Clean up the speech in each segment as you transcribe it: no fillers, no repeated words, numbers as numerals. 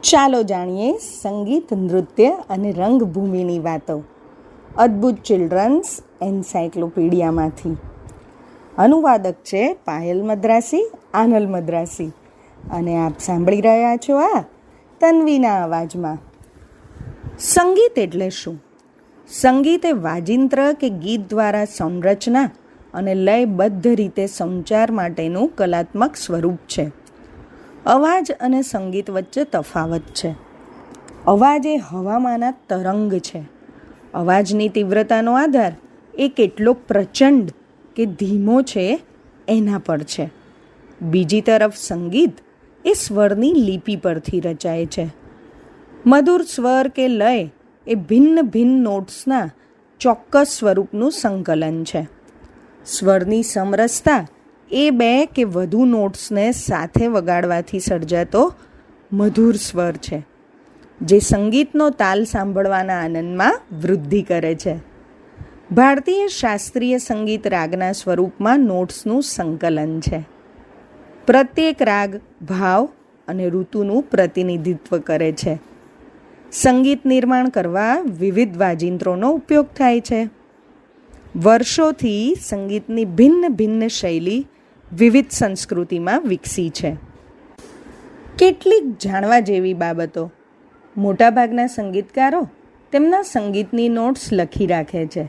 ચાલો જાણીએ સંગીત, નૃત્ય અને રંગભૂમિની વાતો અદ્ભુત ચિલ્ડ્રન્સ એન્સાઇક્લોપીડિયામાંથી. અનુવાદક છે પાયલ મદ્રાસી, આનલ મદ્રાસી, અને આપ સાંભળી રહ્યા છો આ તન્વીના અવાજમાં. સંગીત એટલે શું? સંગીત એ વાજિંત્ર કે ગીત દ્વારા સંરચના અને લયબદ્ધ રીતે સંચાર માટેનું કલાત્મક સ્વરૂપ છે. અવાજ અને સંગીત વચ્ચે તફાવત છે. અવાજ એ હવામાંના તરંગ છે. અવાજની તીવ્રતાનો આધાર એ કેટલો પ્રચંડ કે ધીમો છે એના પર છે. બીજી તરફ સંગીત એ સ્વરની લિપિ પરથી રચાય છે. મધુર સ્વર કે લય એ ભિન્ન ભિન્ન નોટ્સના ચોક્કસ સ્વરૂપનું સંકલન છે. સ્વરની સમરસતા એ બે કે વધુ નોટ્સને સાથે વગાડવાથી સર્જાતો મધુર સ્વર છે, જે સંગીતનો તાલ સાંભળવાના આનંદમાં વૃદ્ધિ કરે છે. ભારતીય શાસ્ત્રીય સંગીત રાગના સ્વરૂપમાં નોટ્સનું સંકલન છે. પ્રત્યેક રાગ ભાવ અને ઋતુનું પ્રતિનિધિત્વ કરે છે. સંગીત નિર્માણ કરવા વિવિધ વાજિંત્રોનો ઉપયોગ થાય છે. વર્ષોથી સંગીતની ભિન્ન ભિન્ન શૈલી વિવિધ સંસ્કૃતિમાં વિકસી છે. કેટલીક જાણવા જેવી બાબતો. મોટાભાગના સંગીતકારો તેમના સંગીતની નોટ્સ લખી રાખે છે,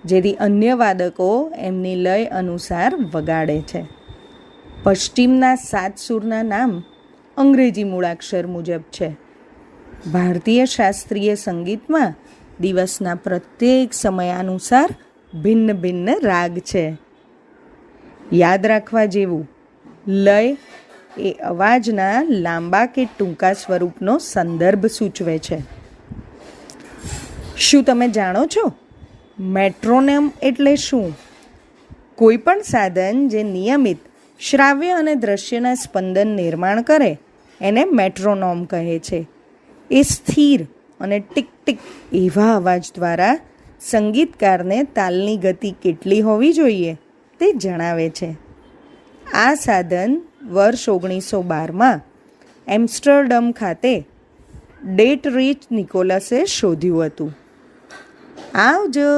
જેથી અન્ય વાદકો એમની લય અનુસાર વગાડે છે. પશ્ચિમના 7 સૂરના નામ અંગ્રેજી મૂળાક્ષર મુજબ છે. ભારતીય શાસ્ત્રીય સંગીતમાં દિવસના પ્રત્યેક સમયાનુસાર ભિન્ન ભિન્ન રાગ છે. યાદ રાખવા જેવું, લય એ અવાજના લાંબા કે ટૂંકા સ્વરૂપનો સંદર્ભ સૂચવે છે. શું તમે જાણો છો મેટ્રોનોમ એટલે શું? કોઈ પણ સાધન જે નિયમિત શ્રાવ્ય અને દ્રશ્યના સ્પંદન નિર્માણ કરે એને મેટ્રોનોમ કહે છે. એ સ્થિર અને ટીક ટીક એવા અવાજ દ્વારા સંગીતકારને તાલની ગતિ કેટલી હોવી જોઈએ તે જણાવે છે. આ સાધન વર્ષ 1912માં એમ્સ્ટરડમ ખાતે ડેટરીચ નિકોલસે શોધ્યું હતું. આવજો.